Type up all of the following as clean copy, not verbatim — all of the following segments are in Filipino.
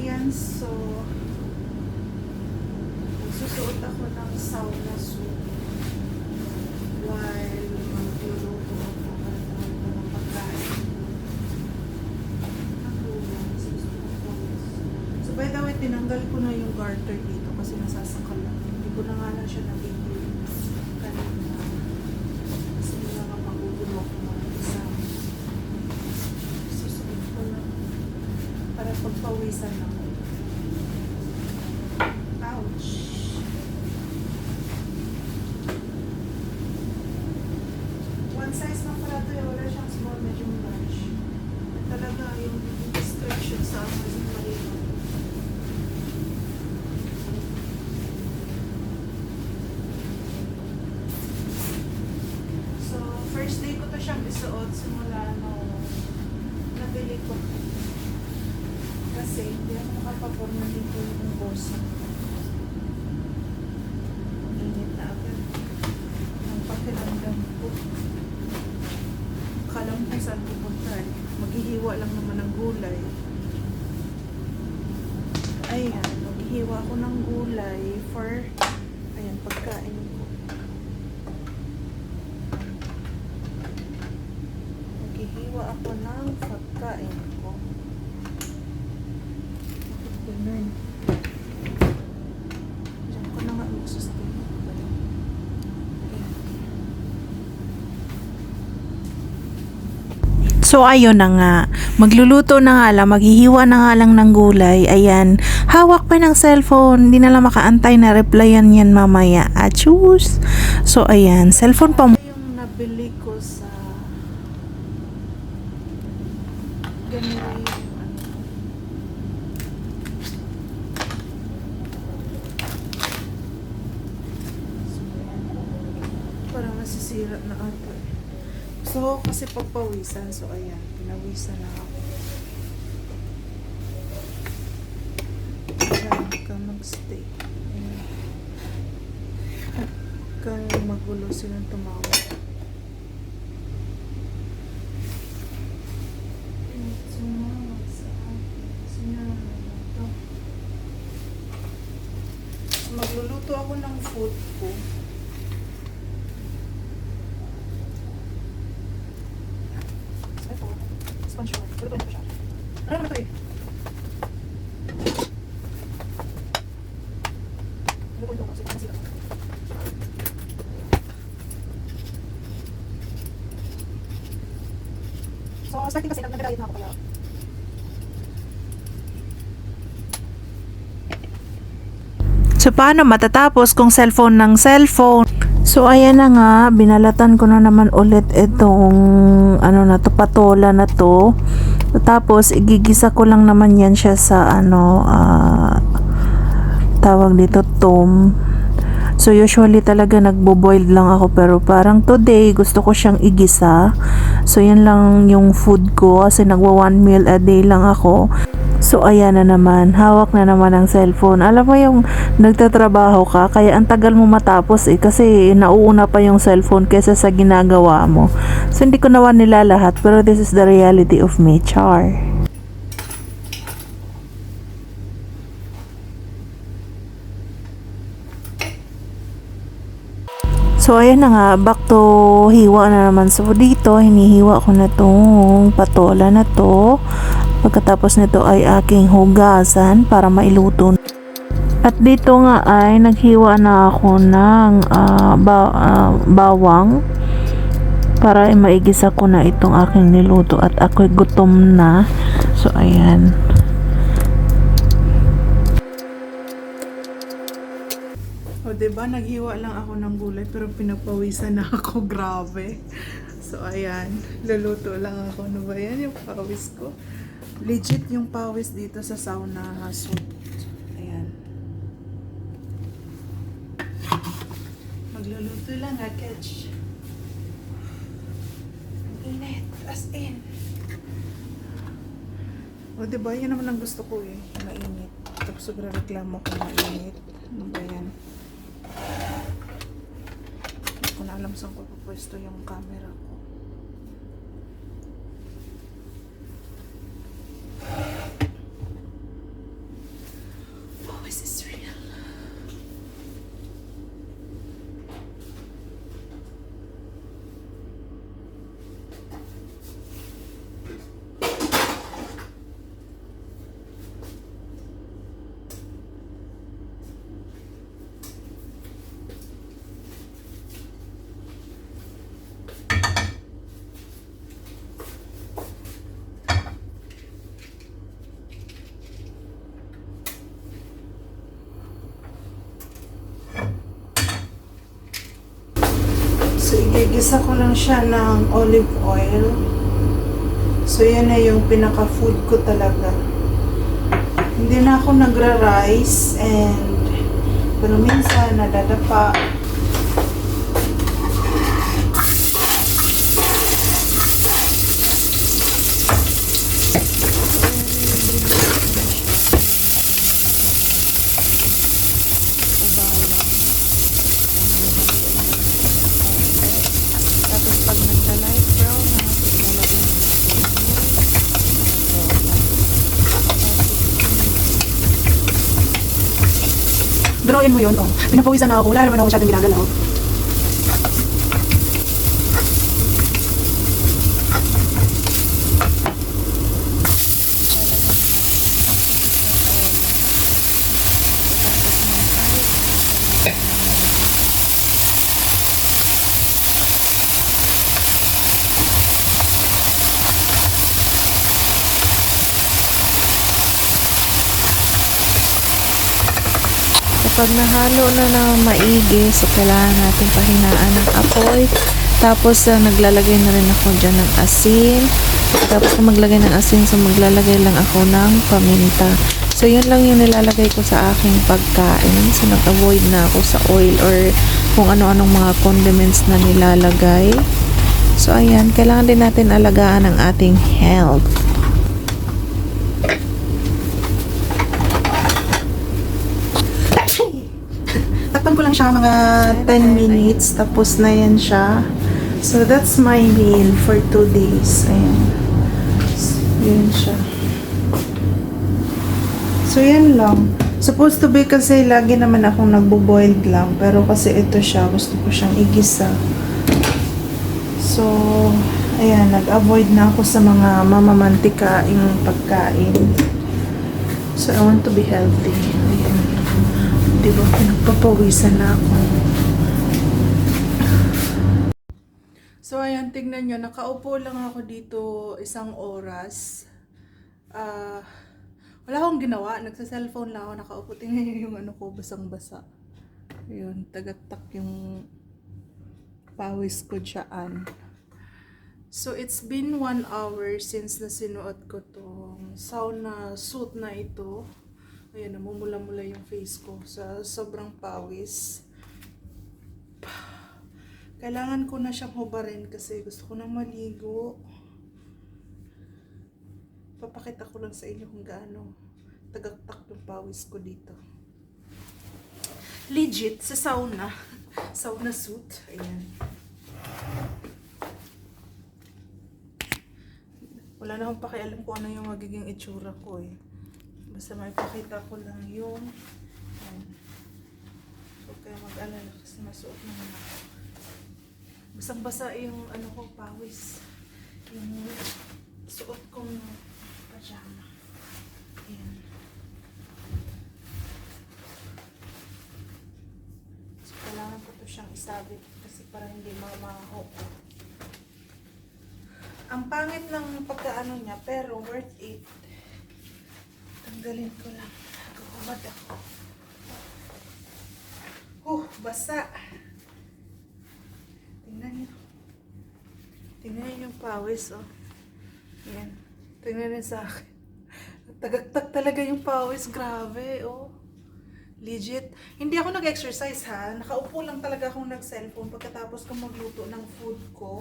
Ayan, so susuot ako ng sauna suit while magluluto ako ng pagkain. So by the way, tinanggal ko na yung garter dito kasi nasasakal lang. Hindi ko na nga lang siya nabibili kanina. Kasi hindi nga magugulo ako ng isang susuot ko lang para pagpawisan ako. Ouch! One size lang pala ito, wala siyang small, medium, large. At talaga yung description sa Amazon Marino. So, first day ko to siyang isuot simula nung nabili ko. Kasi hindi ako makapaporma dito yung bosa. Ang init na agad. Ang pakiramdam ko. Akala mo kung saan pupunta eh. Maghihiwa lang naman ng gulay. Ayan, maghihiwa ako ng gulay for ayan, pagkain ko. Maghihiwa ako ng pagkain ko. Ganun. Diyan ko na nga magsustain. So ayun na nga, magluluto na nga lang, maghihiwa na nga lang ng gulay. Ayan, hawak pa ng cellphone, hindi na lang makaantay na replyan yan mamaya. Achus! So ayan, cellphone pa. Yung nabili ko sa ganito yung parang nasisira na ata eh. So, kasi pagpawisan, so ayan, pinawisan na ako. Ayan, ka mag-stay. Ayan. Kaya magulo silang tumawag. Tumawag sa akin. Sinama na to. Magluluto ako ng food ko. Sponge roll. Luto na pa siya. Ano naman ito eh? Luto ito kasi masira. So, starting kasi nag-diet na ako kaya. So paano matatapos kung cellphone ng cellphone? So ayan na nga, binalatan ko na naman ulit itong ano na to, patola na to. Tapos igigisa ko lang naman yan siya sa tawag dito, tom. So usually talaga nagbo-boiled lang ako, pero parang today gusto ko siyang igisa. So yan lang yung food ko kasi nagwa 1 meal a day lang ako. So ayan na naman, hawak na naman ang cellphone. Alam mo yung nagtatrabaho ka, kaya ang tagal mo matapos eh, kasi nauuna pa yung cellphone kaysa sa ginagawa mo. So hindi ko naman nila lahat, pero this is the reality of me, char. So ayan na nga, back to hiwa na naman. So dito, hinihiwa ko na tong patola na to. Pagkatapos nito ay aking hugasan para mailuto. At dito nga ay naghiwa na ako ng bawang para maigisa ko na itong aking niluto at ako'y gutom na. So ayan. O diba, naghiwa lang ako ng gulay pero pinapawisan na ako, grabe. So ayan, luluto lang ako. Ano ba yan, yung pawis ko? Legit yung pawis dito sa sauna suit. Ayan. Magluluto lang ha, catch. Ang init, as in. O diba, yan naman ang gusto ko eh, mainit. Tapos sobrang reklamo ko mainit. Ano ba yan? Hindi ko na alam saan ko pupwesto yung camera ko. igisa ko lang siya ng olive oil. So, yan na yung pinaka-food ko talaga. Hindi na ako nagra-rice pero minsan nadadapa. Tapos pag nagla-light brown na, lalagay mo Drawin mo yun, oh. Pinapawisan na ako. Wala naman ako masyadong ginagalaw. Kapag nahalo na maigi, so kailangan natin pahinaan ng apoy. Tapos naglalagay na rin ako dyan ng asin. Tapos na maglagay ng asin, so maglalagay lang ako ng paminta. So yun lang yung nilalagay ko sa aking pagkain. So nag-avoid na ako sa oil or kung ano-anong mga condiments na nilalagay. So ayan, kailangan din natin alagaan ang ating health. Takpan ko lang siya mga 10 minutes, tapos na yan siya. So, that's my meal for 2 days. Ayan. Yan siya. So, yan lang. Supposed to be kasi lagi naman akong nagbo-boiled lang. Pero kasi ito siya, gusto ko siyang igisa. So, ayan, nag-avoid na ako sa mga mamamantikaing pagkain. So, I want to be healthy. Ayan. Diba, pinagpapawisan na ako. So, ayan, tignan nyo. Nakaupo lang ako dito 1 oras. Wala akong ginawa. Nagsa-cellphone lang ako. Nakaupo. Tingnan nyo yung ano ko, basang-basa. Ayun, tagatak yung pawis ko dyan. So, it's been 1 hour since na sinuot ko tong sauna suit na ito. Ayan, namumula-mula yung face ko sa sobrang pawis. Kailangan ko na siyang hubarin kasi gusto ko na maligo. Papakita ko lang sa inyo kung gaano tagaktak yung pawis ko dito. Legit, sa sauna. Sauna suit. Ayan. Wala na akong pakialam kung ano yung magiging itsura ko eh. Basta may pakita ko lang yung so kaya mag-alala kasi masuot naman ako. Basang-basa yung ano ko, pawis. Yung suot kong pajama. Ayan. So kailangan ko to siyang isabit kasi para hindi mamaho. Ang pangit ng pagkaano niya pero worth it. Tanggalin ko lang. Naghuhumad ako. Basa. Tingnan niyo. Tingnan niyo yung pawis, oh. Yan. Tingnan niyo sa akin. Tagaktak talaga yung pawis. Grabe, oh. Legit. Hindi ako nag-exercise, ha. Nakaupo lang talaga akong nag-cellphone pagkatapos ko magluto ng food ko.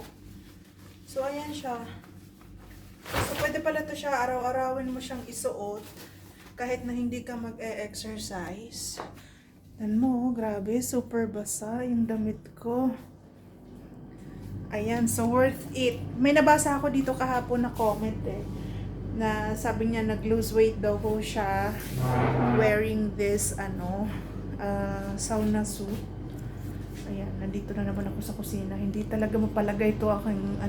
So, ayan siya. So, pwede pala to siya. Araw-arawin mo siyang isuot. Kahit na hindi ka mag-e-exercise. Tan mo, grabe, super basa yung damit ko. Ayan, so worth it. May nabasa ako dito kahapon na comment eh. Na sabi niya nag-lose weight daw ko siya wearing this, sauna suit. Ayan, nandito na naman ako sa kusina. Hindi talaga mapalagay ito aking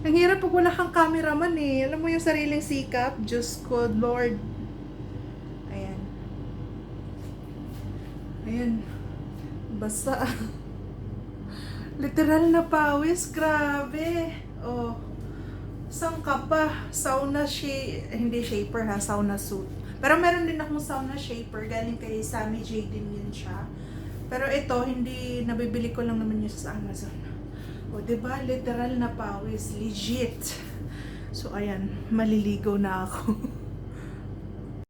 Ang hirap pag wala kang cameraman eh. Alam mo yung sariling sikap? Diyos ko, Lord. Ayan. Ayan. Basa. Literal na pawis. Grabe. Oh. Saan ka pa? Sauna hindi shaper ha. Sauna suit. Pero meron din akong sauna shaper. Galing kay Sammy J din yun siya. Pero ito, hindi, nabibili ko lang naman yun sa Amazon. O, diba? Literal na pawis. Legit. So, ayan. Maliligo na ako.